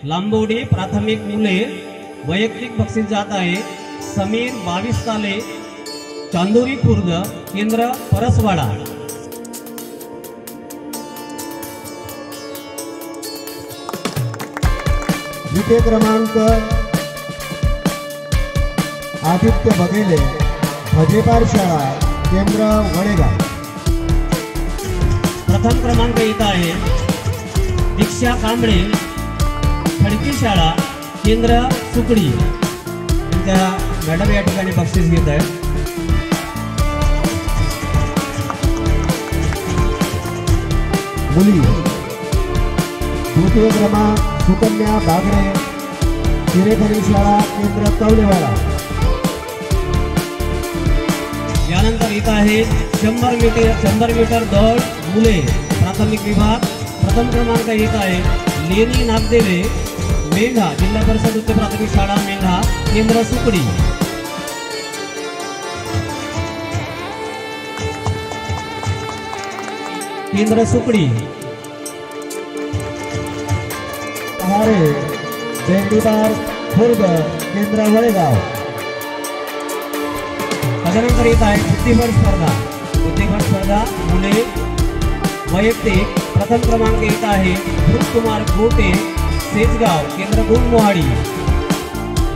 लांबोडी प्राथमिक मुले वैयक्तिक बक्षीस जात आहे समीर 22 ताले चांदोरी खुर्द केंद्र परसवाडा। द्वितीय क्रमांक आदित्य बघेले भजेपार शाळा केंद्र वडेगाव। प्रथम क्रमांक येत आहे दीक्षा कांबळे खडकी शाळा केंद्र सुकडी। त्या मॅडम या ठिकाणी बक्षीस घेत आहेत। मुली द्वितीय क्रमांक सुकन्या बागडे हिरेखनी शाळा केंद्र कवलेवाडा। यानंतर येत आहे 100 मीटर दौड मुले प्राथमिक विभाग। प्रथम क्रमांक येत आहे लेनी नागदेवे मेंढा जिल्हा परिषद उच्च प्राथमिक शाळा मेंढा केंद्र सुकडी। केंद्र सुकडी बेंडीबार खुर्द केंद्र वडेगाव। त्यानंतर येत आहे बुद्धिबळ स्पर्धा मुले वैयक्तिक। प्रथम क्रमांक येत आहे कुमार गोटे सेजगाव केंद्र गुणमोहाडी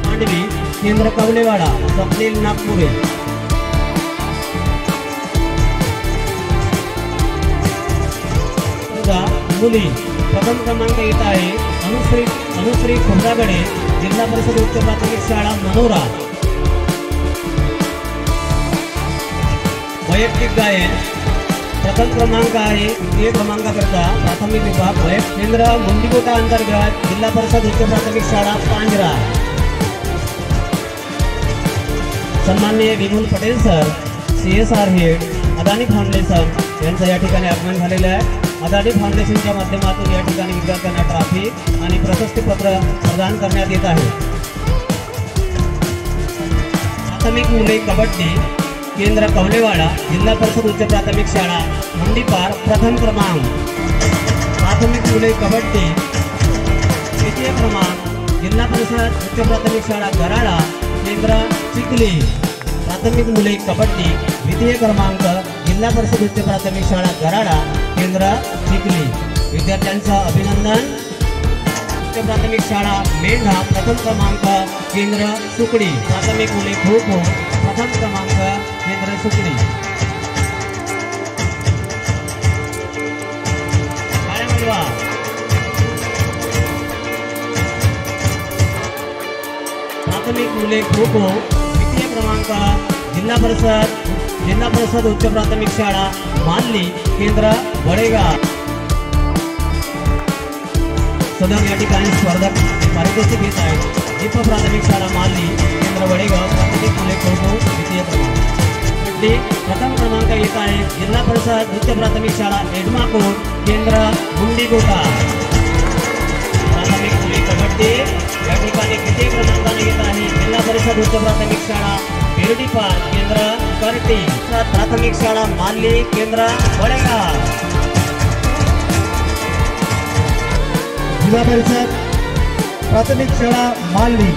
मांडवी केंद्र कवलेवाडा स्वप्नील नागपुरे। मुली प्रथम क्रमांक येत आहे अनुश्री खोब्रागडे जिल्हा परिषद उच्च प्राथमिक शाळा मनोरा। वैयक्तिक गायन प्रथम क्रमांक आहे द्वितीय क्रमांकाकरता प्राथमिक विभाग केंद्र मुंडीकोटा अंतर्गत जिल्हा परिषद उच्च प्राथमिक शाळा पांजरा। सन्माननीय Vipul Patel sir CSR head Adani foundation यांचं या ठिकाणी आगमन झालेलं आहे। अदानी फाउंडेशनच्या माध्यमातून या ठिकाणी विद्यार्थ्यांना ट्रॉफी आणि प्रशस्तीपत्र प्रदान करण्यात येत आहे। प्राथमिक मुले कबड्डी केंद्र कवलेवाडा जिल्हा परिषद उच्च प्राथमिक शाळा मुंडीपार प्रथम क्रमांक। प्राथमिक मुले कबड्डी द्वितीय क्रमांक जिल्हा परिषद उच्च प्राथमिक शाळा गराडा केंद्र चिखली। प्राथमिक मुले कबड्डी द्वितीय क्रमांक जिल्हा परिषद उच्च प्राथमिक शाळा गराडा केंद्र चिखली। विद्यार्थ्यांचं अभिनंदन। उच्च प्राथमिक शाळा मेंढा प्रथम क्रमांक केंद्र सुकडी। प्राथमिक मुले खो खो प्रथम क्रमांक केंद्र सुकडी। प्राथमिक मुले खो खो द्वितीय क्रमांक जिल्हा परिषद उच्च प्राथमिक शाळा मानली केंद्र वडेगाव। सदर या ठिकाणी स्पर्धक पारितोषिक घेत आहेत। दीप प्राथमिक शाळा मानली केंद्र वडेगाव प्राथमिक मुले खो खो द्वितीय क्रमांक। कबड्डी प्रथम क्रमांक येत आहे जिल्हा परिषद उच्च प्राथमिक शाळा एडमाकोट केंद्र मुंडीकोटा। प्राथमिक मुले कबड्डी या ठिकाणी द्वितीय क्रमांकाने येत आहे जिल्हा परिषद उच्च प्राथमिक शाळा बेर्डीपार केंद्र करटी। प्राथमिक शाळा मानली केंद्र वडेगाव। जिल्हा परिषद प्राथमिक शाळा मानली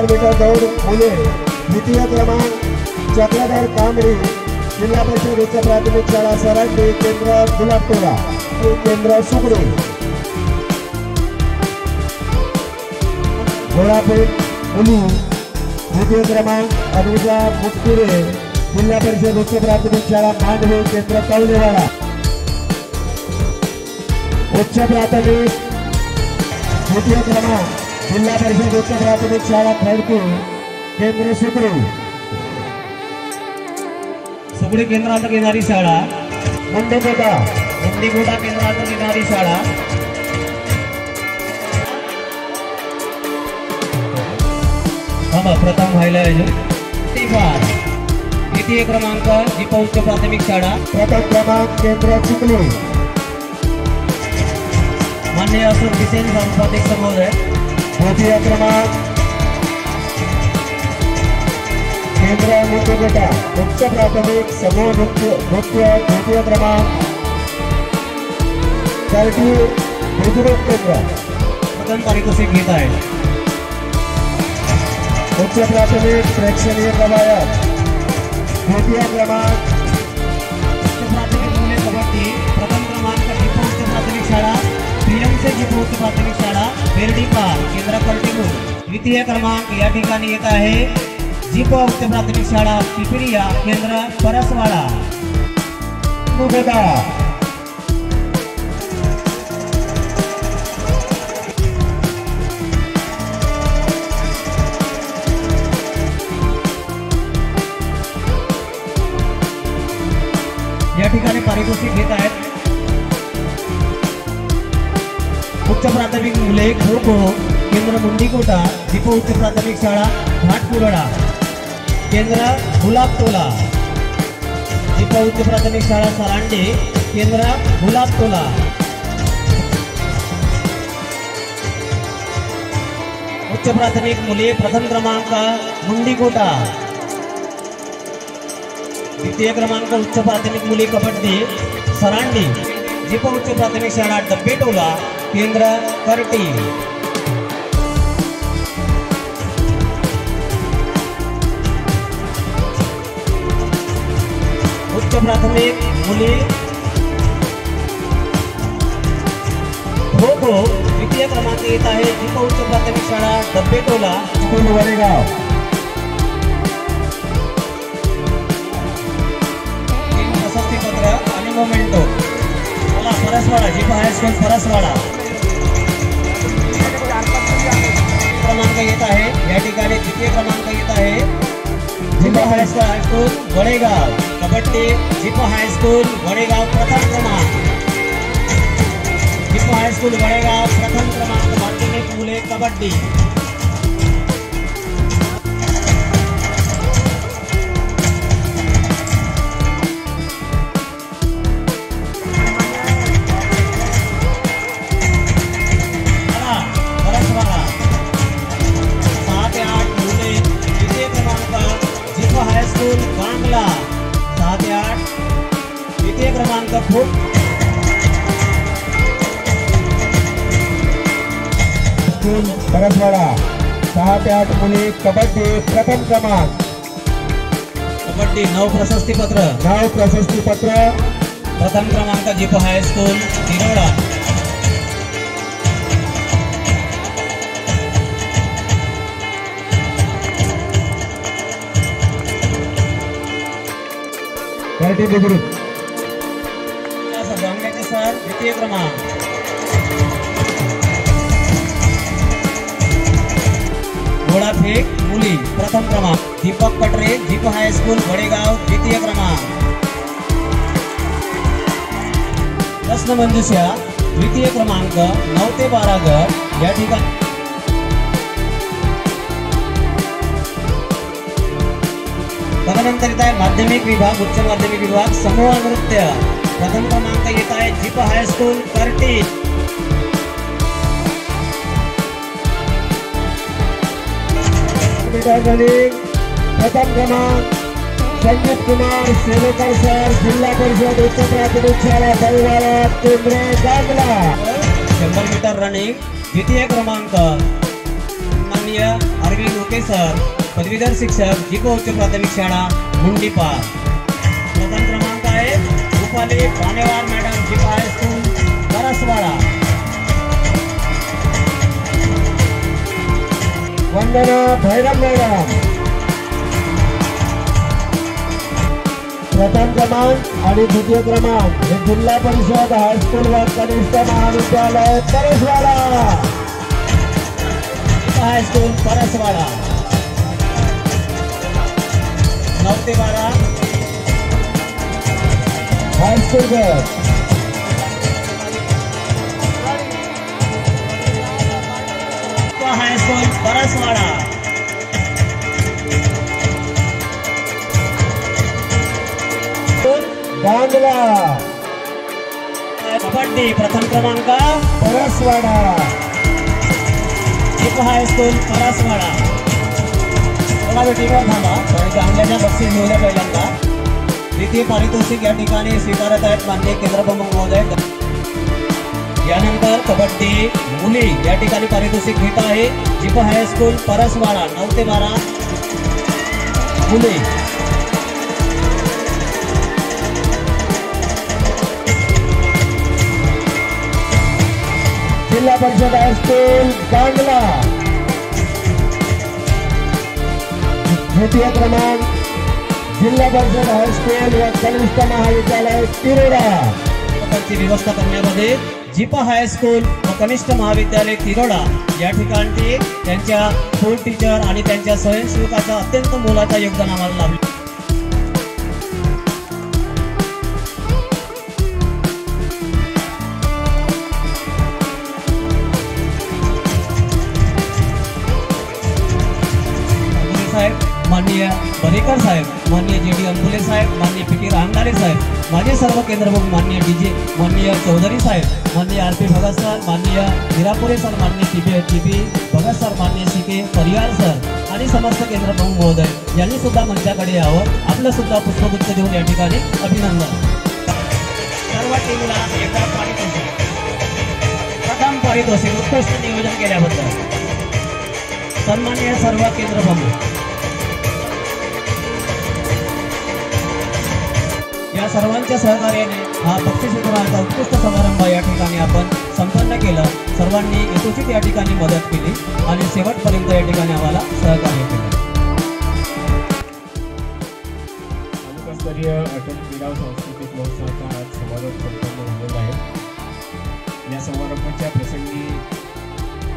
मीटर दौड़ मुले द्वितीय क्रमांक चक्रधर कांबळे जिल्हा परिषद उच्च प्राथमिक शाळा सराटी केंद्र गुलाबटोला केंद्र सुकडी। घोडापेठ मुली द्वितीय क्रमांक अनुजा मुटकुरे जिल्हा परिषद उच्च प्राथमिक शाळा मांडवी केंद्र कवलेवाडा। उच्च प्राथमिक द्वितीय क्रमांक जिल्हा परिषद उच्च प्राथमिक शाळा खडकी केंद्र सुकडी। सुकडी केंद्रात येणारी शाळा मुंडीकोटा केंद्रात येणारी शाळा प्रथम व्हायला द्वितीय क्रमांक दीप उच्च प्राथमिक शाळा प्रथम क्रमांक केंद्र चिखली। माननीय अशोक बिसेन उपाध्यक्ष महोदय। द्वितीय क्रमांक केंद्र मुंडीकोटा उच्च प्राथमिक समूह नृत्य द्वितीय क्रमांक कर्टी बुजुर्ग केंद्र प्रथम पारितोषिक घेत आहे। उच्च प्राथमिक प्रेक्षणीय कवायत द्वितीय क्रमांक उच्च प्राथमिक मुले कबड्डी प्रथम क्रमांक जिपो उच्च प्राथमिक शाळा पीएमसी जिपो उच्च प्राथमिक शाळा बेर्डीपार केंद्र कर्टिगो। द्वितीय क्रमांक या ठिकाणी येत आहे जिपो उच्च प्राथमिक शाळा पिपरिया केंद्र परसवाडा। या ठिकाणी पारितोषिक घेत आहेत उच्च प्राथमिक मुले खो खो केंद्र मुंडीकोटा जिपो उच्च प्राथमिक शाळा घाटपुरडा केंद्र गुलाबटोला जिपो उच्च प्राथमिक शाळा सरांडे केंद्र गुलाबटोला। उच्च प्राथमिक मुले प्रथम क्रमांक मुंडीकोटा। द्वितीय क्रमांक उच्च प्राथमिक मुली कबड्डी सरांडी जिपो उच्च प्राथमिक शाळा डब्बेटोला केंद्र कर्टी। उच्च प्राथमिक मुली खो खो द्वितीय क्रमांक येत आहे जिपो उच्च प्राथमिक शाळा डब्बेटोला वडेगाव। आणि मोमेंटो मला परसवाडा जिपो हायस्कूल परसवाडा क्रमांक येत आहे। या ठिकाणी द्वितीय क्रमांक येत आहे जिपो हायस्कूल वडेगाव कबड्डी जिपो हायस्कूल वडेगाव प्रथम क्रमांक जिपो हायस्कूल वडेगाव प्रथम क्रमांक माध्यमिक मुले कबड्डी। हायस्कूल बांगला 6 ते 8 द्वितीय क्रमांक खूप परसवाडा 6 ते 8 मुली कबड्डी प्रथम क्रमांक कबड्डी 9 प्रशस्तीपत्र प्रथम क्रमांक जिपो हायस्कूल तिरोडा। सर द्वितीय क्रमांक घोडाफेक मुली प्रथम क्रमांक दीपक पटरे जिपो हायस्कूल वडेगाव द्वितीय क्रमांक। प्रश्न मंजुषा द्वितीय क्रमांक 9 ते 12 गट या ठिकाणी तदनंतर येत आहे माध्यमिक विभाग उच्च माध्यमिक विभाग समूह नृत्य प्रथम क्रमांक येत आहे जिपो हायस्कूल कर्टी। प्रथम क्रमांक संजीव कुमार सेवेकर सर जिल्हा परिषद उच्च प्राथमिक शाळा परिवारा केंद्र जामला। 100 मीटर रनिंग द्वितीय क्रमांक माननीय अरविंद ओके सर पदवीधर शिक्षक जिपो उच्च प्राथमिक शाळा मुंडीपार। प्रथम क्रमांक आहे रुपाली पानेवार मॅडम जिपो हायस्कूल परसवाडा। वंदना भैरव मैडम प्रथम क्रमांक आणि द्वितीय क्रमांक हे जिल्हा परिषद हायस्कूल व कनिष्ठ महाविद्यालय परसवाडा हायस्कूल परसवाडा 9 ते 12 हायस्कूल गट हायस्कूल परसवाडा बांगला कबड्डी प्रथम क्रमांक परसवाडा. Jeep high school Paraswada. बघा टीमवर थांबा आणि चांगल्याच्या बक्षीस घेऊ द्या पहिल्यांदा. द्वितीय पारितोषिक या ठिकाणी स्वीकारत आहेत माननीय केंद्रप्रमुख महोदय. यानंतर कबड्डी मुली या ठिकाणी पारितोषिक घेत आहे जिप हायस्कूल परसवाडा 9 ते 12 मुली. जिल्हा परिषद हायस्कूल कांगला. द्वितीय क्रमांक जिल्हा परिषद हायस्कूल व कनिष्ठ महाविद्यालय तिरोडा. ची व्यवस्था करण्यामध्ये जिप हायस्कूल व कनिष्ठ महाविद्यालय तिरोडा या ठिकाणी त्यांच्या स्कूल टीचर आणि त्यांच्या स्वयंसेवकाचा अत्यंत मोलाचा योगदान आम्हाला लाभले. साहेब, माननीय बरेकर साहेब, माननीय JD अंबुले साहेब, माननीय PT रामदारे साहेब, माझे सर्व केंद्रप्रमुख माननीय DJ माननीय चौधरी साहेब, माननीय RP भगत सर, माननीय हिरापुरे सर, माननीय TP भगत सर, माननीय CK परिवार सर आणि समस्त केंद्रप्रमुख महोदय यांनी सुद्धा मंचाकडे यावं. आपलं सुद्धा पुष्पगुच्छ देऊन या ठिकाणी अभिनंदन. सर्व टीमला एकदा पारितोषिक, प्रथम पारितोषिक उत्कृष्ट नियोजन केल्याबद्दल सन्माननीय सर्व केंद्रप्रमुख. या सर्वांच्या सहकार्याने हा बक्षीस वितरणाचा उत्कृष्ट समारंभ या ठिकाणी आपण संपन्न केला. सर्वांनी यथोचित या ठिकाणी मदत केली आणि शेवटपर्यंत या ठिकाणी आम्हाला सहकार्य केलं. तालुकास्तरीय अटल क्रीडा सांस्कृतिक महोत्सवाचा आज समारोप संपन्न झालेला आहे. या समारंभाच्या प्रसंगी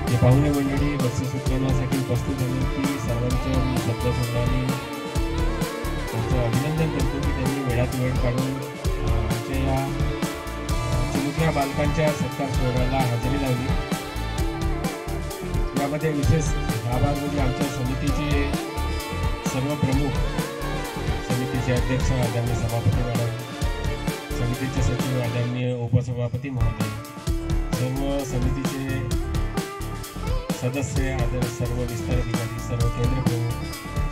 जे पाहुणे मंडळी बक्षीस वितरणासाठी उपस्थित झाली ती सर्वांच्या मी शब्दसंग्राने त्यांचं अभिनंदन करतो की त्यांनी वेळात वेळ काढून आमच्या या चिमुकल्या बालकांच्या सत्कार सोहळ्याला हजेरी लावली. यामध्ये विशेष आभार म्हणजे आमच्या समितीचे सर्व प्रमुख, समितीचे अध्यक्ष आदरणीय सभापती मॅडम, समितीचे सचिव आदरणीय उपसभापती महोदय, सर्व समितीचे सदस्य, सर्व विस्तार अधिकारी, सर्व केंद्र प्रमुख,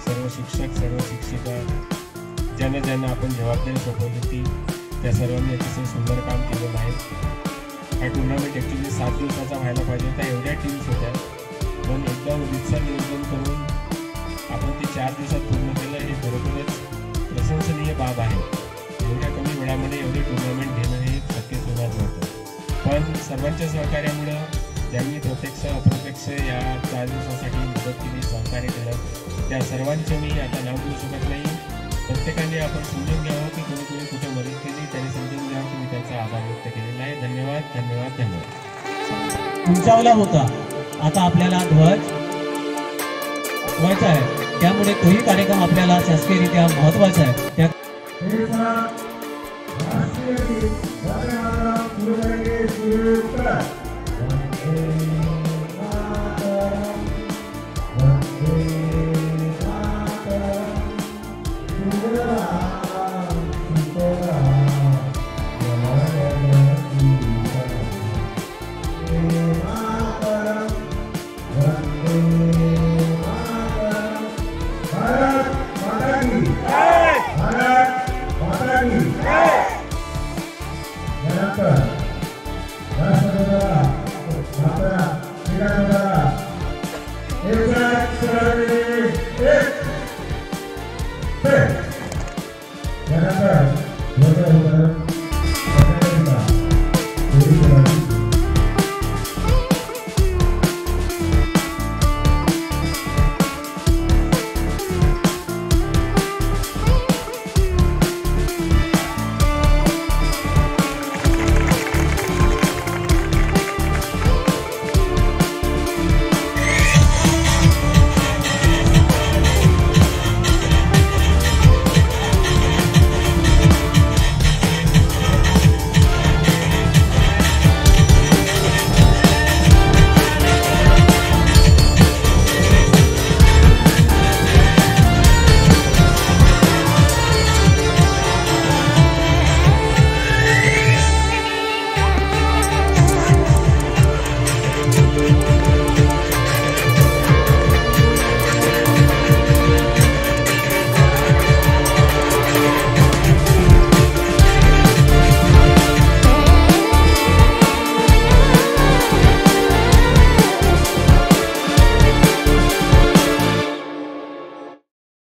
सर्व शिक्षक, सर्व शिक्षिका, ज्यांना आपण जबाबदारी सोपवली ती त्या सर्वांनी अतिशय सुंदर काम केलेलं आहे. हा टुर्नामेंट ॲक्च्युली 7 दिवसाचा व्हायला पाहिजे होता. एवढ्या टीम्स होत्या पण एकदम रितसर नियोजन करून आपण ते 4 दिवसात पूर्ण केलं. हे खरोखरच प्रशंसनीय बाब आहे. एवढ्या कमी वेळामध्ये एवढे टुर्नामेंट घेणं हे शक्य होणार नव्हतं. पण सर्वांच्या सहकार्यामुळं ज्यांनी प्रत्यक्ष अप्रत्यक्ष या 4 दिवसासाठी मदत केली, सहकार्य केलं, त्या सर्वांचे मी आता नाव घेऊ शकत नाही. प्रत्येकाने आपण समजून घ्यावं की कोणी कुठे मदत केली त्याने समजून घ्यावं की मी त्यांचा आभार व्यक्त केलेला आहे. धन्यवाद, धन्यवाद, धन्यवाद. उंचावला होता, आता आपल्याला ध्वज व्हायचा आहे, त्यामुळे तोही कार्यक्रम आपल्याला शासकीयरित्या महत्त्वाचा आहे.